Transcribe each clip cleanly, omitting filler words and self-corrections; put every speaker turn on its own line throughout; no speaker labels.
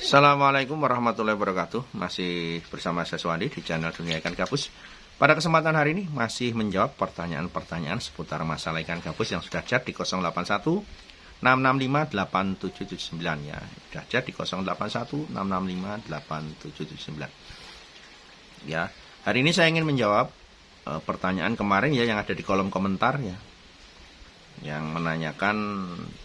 Assalamualaikum warahmatullahi wabarakatuh. Masih bersama saya Suwandi di channel Dunia Ikan Gabus. Pada kesempatan hari ini masih menjawab pertanyaan-pertanyaan seputar masalah ikan gabus yang sudah chat di 081 665 8779 ya. Sudah chat di 081 665 8779. Ya, hari ini saya ingin menjawab pertanyaan kemarin ya yang ada di kolom komentar ya. Yang menanyakan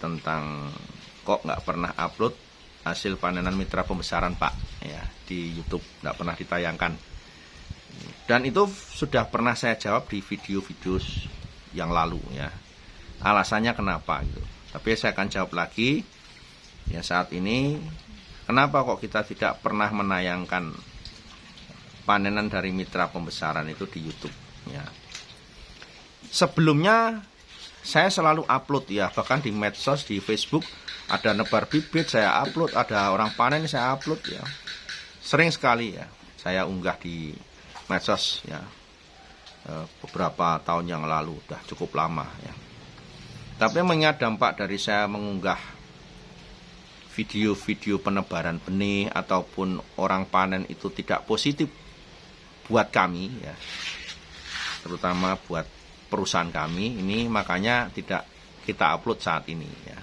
tentang kok nggak pernah upload hasil panenan mitra pembesaran Pak ya di YouTube, nggak pernah ditayangkan. Dan itu sudah pernah saya jawab di video-video yang lalu ya. Alasannya kenapa gitu. Tapi saya akan jawab lagi ya saat ini. Kenapa kok kita tidak pernah menayangkan panenan dari mitra pembesaran itu di YouTube ya. Sebelumnya saya selalu upload ya, bahkan di medsos, di Facebook ada nebar bibit saya upload, ada orang panen saya upload ya. Sering sekali ya saya unggah di medsos ya. Beberapa tahun yang lalu, udah cukup lama ya. Tapi mengingat dampak dari saya mengunggah video-video penebaran benih ataupun orang panen itu tidak positif buat kami ya, terutama buat perusahaan kami ini, makanya tidak kita upload saat ini ya.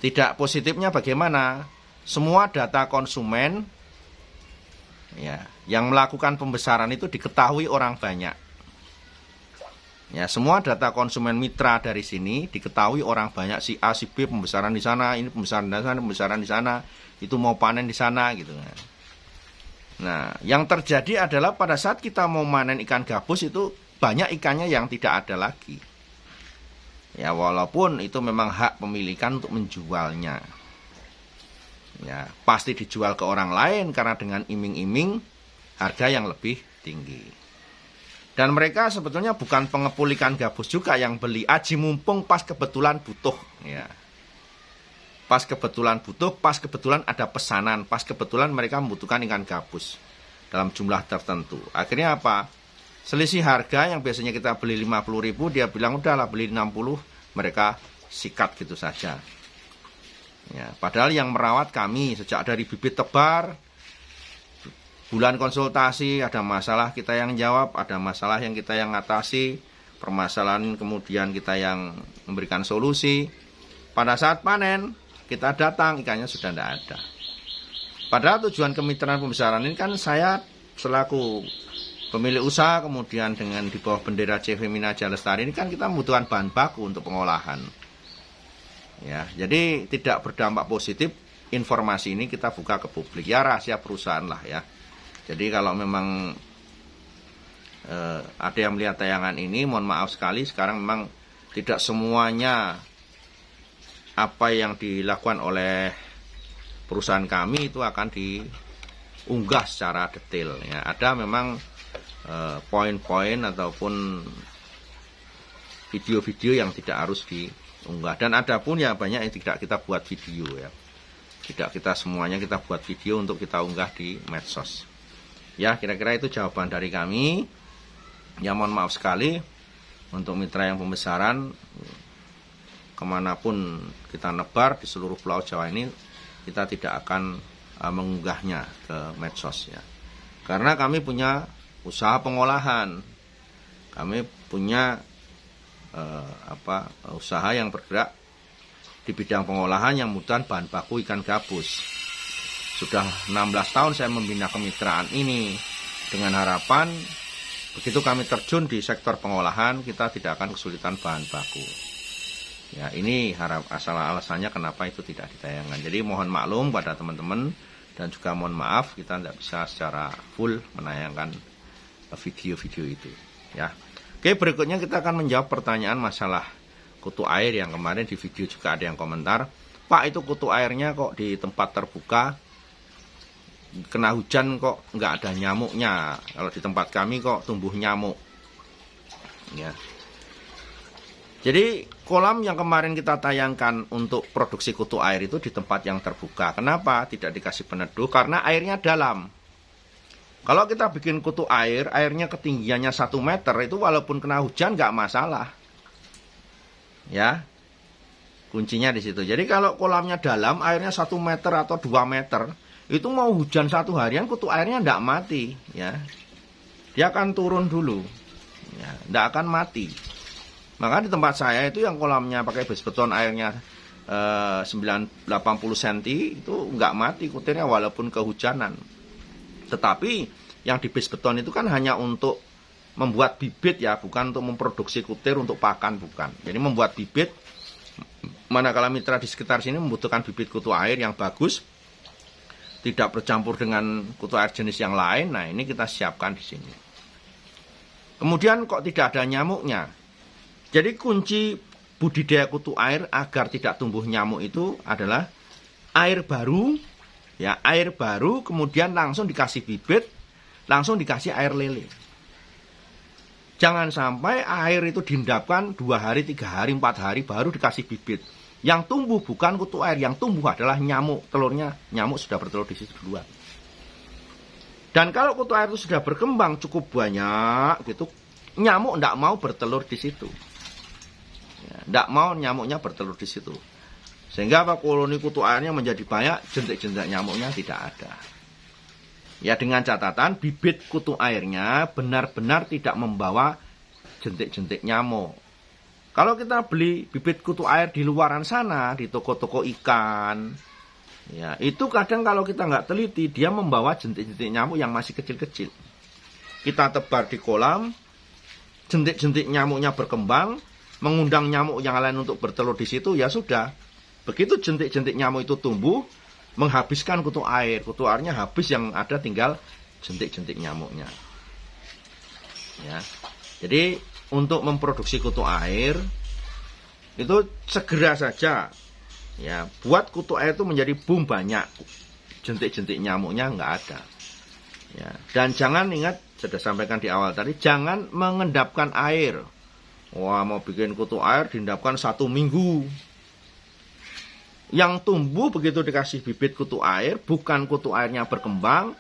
Tidak positifnya bagaimana? Semua data konsumen ya yang melakukan pembesaran itu diketahui orang banyak. Ya, semua data konsumen mitra dari sini diketahui orang banyak, si A si B pembesaran di sana, ini pembesaran di sana, pembesaran di sana, itu mau panen di sana gitu. Nah, yang terjadi adalah pada saat kita mau panen ikan gabus itu banyak ikannya yang tidak ada lagi. Ya, walaupun itu memang hak pemilikan untuk menjualnya. Ya, pasti dijual ke orang lain karena dengan iming-iming harga yang lebih tinggi. Dan mereka sebetulnya bukan pengepul ikan gabus juga yang beli, aji mumpung pas kebetulan butuh ya. Pas kebetulan butuh, pas kebetulan ada pesanan, pas kebetulan mereka membutuhkan ikan gabus dalam jumlah tertentu. Akhirnya apa? Selisih harga yang biasanya kita beli 50.000, dia bilang udahlah beli 60, mereka sikat gitu saja. Ya, padahal yang merawat kami sejak dari bibit tebar, bulan konsultasi, ada masalah kita yang jawab, ada masalah yang kita yang ngatasi, permasalahan kemudian kita yang memberikan solusi. Pada saat panen, kita datang, ikannya sudah tidak ada. Padahal tujuan kemitraan pembesaran ini kan saya selaku pemilik usaha, kemudian dengan di bawah bendera CV Minaja Lestari ini kan kita membutuhkan bahan baku untuk pengolahan. Ya, jadi tidak berdampak positif informasi ini kita buka ke publik. Ya rahasia perusahaan lah ya. Jadi kalau memang ada yang melihat tayangan ini, mohon maaf sekali, sekarang memang tidak semuanya apa yang dilakukan oleh perusahaan kami itu akan diunggah secara detail ya. Ada memang poin-poin ataupun video-video yang tidak harus diunggah, dan ada pun ya banyak yang tidak kita buat video ya, tidak kita semuanya kita buat video untuk kita unggah di medsos ya. Kira-kira itu jawaban dari kami ya. Mohon maaf sekali untuk mitra yang pembesaran, kemanapun kita nebar di seluruh Pulau Jawa ini kita tidak akan mengunggahnya ke medsos ya, karena kami punya usaha pengolahan, kami punya usaha yang bergerak di bidang pengolahan yang membutuhkan bahan baku ikan gabus. Sudah 16 tahun saya membina kemitraan ini dengan harapan begitu kami terjun di sektor pengolahan kita tidak akan kesulitan bahan baku. Ya, ini alasannya kenapa itu tidak ditayangkan. Jadi mohon maklum pada teman-teman dan juga mohon maaf kita tidak bisa secara full menayangkan video-video itu ya. Oke, berikutnya kita akan menjawab pertanyaan masalah kutu air yang kemarin di video juga ada yang komentar, Pak itu kutu airnya kok di tempat terbuka kena hujan kok nggak ada nyamuknya, kalau di tempat kami kok tumbuh nyamuk ya. Jadi kolam yang kemarin kita tayangkan untuk produksi kutu air itu di tempat yang terbuka. Kenapa tidak dikasih peneduh? Karena airnya dalam. Kalau kita bikin kutu air, airnya ketinggiannya 1 meter, itu walaupun kena hujan nggak masalah. Ya, kuncinya di situ. Jadi kalau kolamnya dalam, airnya 1 meter atau 2 meter, itu mau hujan 1 harian kutu airnya tidak mati, ya. Dia akan turun dulu, ya, tidak akan mati. Maka di tempat saya itu yang kolamnya pakai base beton, airnya 80 cm itu nggak mati kutirnya walaupun kehujanan. Tetapi yang di base beton itu kan hanya untuk membuat bibit, ya, bukan untuk memproduksi kutir untuk pakan, bukan. Jadi membuat bibit, manakala mitra di sekitar sini membutuhkan bibit kutu air yang bagus, tidak bercampur dengan kutu air jenis yang lain. Nah, ini kita siapkan di sini. Kemudian kok tidak ada nyamuknya? Jadi kunci budidaya kutu air agar tidak tumbuh nyamuk itu adalah air baru, ya, air baru, kemudian langsung dikasih bibit, langsung dikasih air lele. Jangan sampai air itu diendapkan 2 hari, 3 hari, 4 hari baru dikasih bibit. Yang tumbuh bukan kutu air, yang tumbuh adalah nyamuk. Telurnya, nyamuk sudah bertelur di situ duluan. Dan kalau kutu air itu sudah berkembang cukup banyak, gitu, nyamuk tidak mau bertelur di situ. Tidak mau nyamuknya bertelur di situ. Sehingga apa, koloni kutu airnya menjadi banyak, jentik-jentik nyamuknya tidak ada. Ya, dengan catatan bibit kutu airnya benar-benar tidak membawa jentik-jentik nyamuk. Kalau kita beli bibit kutu air di luaran sana, di toko-toko ikan, ya, itu kadang kalau kita nggak teliti, dia membawa jentik-jentik nyamuk yang masih kecil-kecil. Kita tebar di kolam, jentik-jentik nyamuknya berkembang, mengundang nyamuk yang lain untuk bertelur di situ, ya sudah. Begitu jentik-jentik nyamuk itu tumbuh, menghabiskan kutu airnya habis, yang ada tinggal jentik-jentik nyamuknya. Ya. Jadi untuk memproduksi kutu air itu segera saja, ya, buat kutu air itu menjadi boom banyak, jentik-jentik nyamuknya nggak ada. Ya. Dan jangan, ingat, sudah sampaikan di awal tadi, jangan mengendapkan air. Wah, mau bikin kutu air diendapkan 1 minggu. Yang tumbuh begitu dikasih bibit kutu air, bukan kutu airnya berkembang,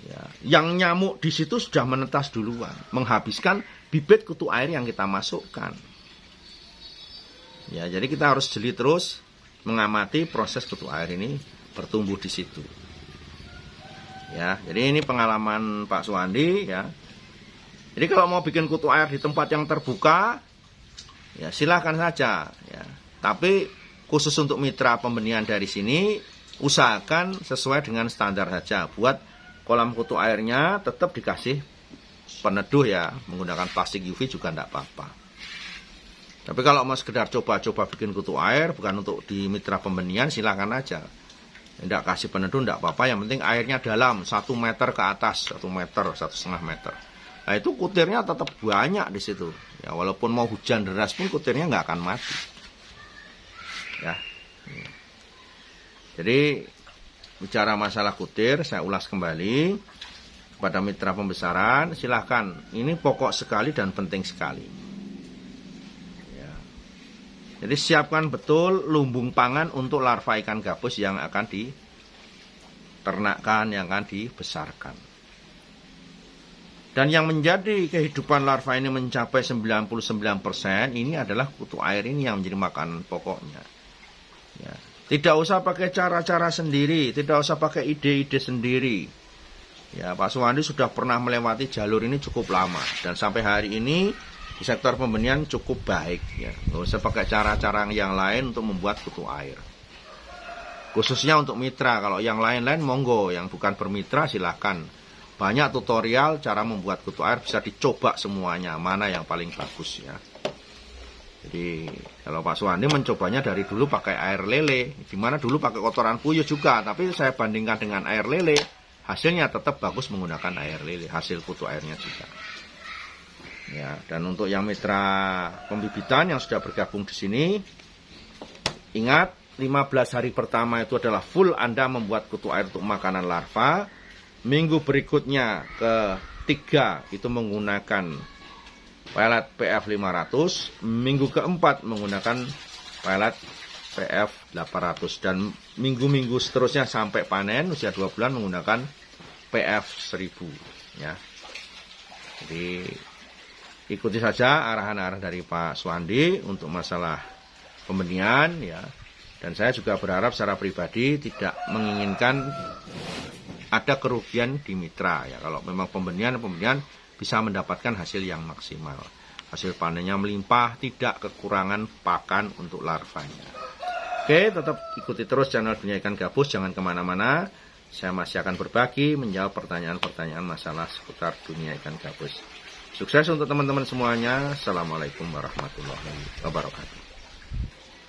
ya, yang nyamuk di situ sudah menetas duluan, menghabiskan bibit kutu air yang kita masukkan. Ya, jadi kita harus jeli terus mengamati proses kutu air ini bertumbuh di situ. Ya, jadi ini pengalaman Pak Suwandi, ya. Jadi kalau mau bikin kutu air di tempat yang terbuka, ya silakan saja, ya. Tapi khusus untuk mitra pembenihan dari sini, usahakan sesuai dengan standar saja. Buat kolam kutu airnya tetap dikasih peneduh, ya, menggunakan plastik UV juga tidak apa-apa. Tapi kalau mau sekedar coba-coba bikin kutu air, bukan untuk di mitra pembenihan, silakan aja. Tidak kasih peneduh tidak apa-apa, yang penting airnya dalam 1 meter ke atas, 1 meter, 1,5 meter. Nah, itu kutirnya tetap banyak di situ. Ya, walaupun mau hujan deras pun kutirnya nggak akan mati. Ya. Jadi bicara masalah kutir, saya ulas kembali kepada mitra pembesaran, silahkan, ini pokok sekali dan penting sekali, ya. Jadi siapkan betul lumbung pangan untuk larva ikan gabus yang akan diternakkan, yang akan dibesarkan. Dan yang menjadi kehidupan larva ini mencapai 99%, ini adalah kutu air ini yang menjadi makanan pokoknya. Ya. Tidak usah pakai cara-cara sendiri, tidak usah pakai ide-ide sendiri. Ya, Pak Suwandi sudah pernah melewati jalur ini cukup lama, dan sampai hari ini di sektor pembenihan cukup baik. Ya. Nggak usah pakai cara-cara yang lain untuk membuat kutu air. Khususnya untuk mitra, kalau yang lain-lain monggo, yang bukan bermitra silahkan. Banyak tutorial cara membuat kutu air, bisa dicoba semuanya, mana yang paling bagus, ya. Jadi kalau Pak Suwandi mencobanya dari dulu pakai air lele, dimana dulu pakai kotoran puyuh juga, tapi saya bandingkan dengan air lele, hasilnya tetap bagus menggunakan air lele, hasil kutu airnya juga. Ya, dan untuk yang mitra pembibitan yang sudah bergabung di sini, ingat 15 hari pertama itu adalah full Anda membuat kutu air untuk makanan larva. Minggu berikutnya ketiga itu menggunakan pelet PF 500, minggu keempat menggunakan pelet PF 800, dan minggu-minggu seterusnya sampai panen usia 2 bulan menggunakan PF 1000, ya. Jadi ikuti saja arahan-arahan dari Pak Suwandi untuk masalah pembenihan, ya. Dan saya juga berharap secara pribadi tidak menginginkan ada kerugian di mitra ya. Kalau memang pembenihan bisa mendapatkan hasil yang maksimal. Hasil panennya melimpah, tidak kekurangan pakan untuk larvanya. Oke, tetap ikuti terus channel Dunia Ikan Gabus, jangan kemana-mana. Saya masih akan berbagi, menjawab pertanyaan-pertanyaan masalah seputar dunia ikan gabus. Sukses untuk teman-teman semuanya. Assalamualaikum warahmatullahi wabarakatuh.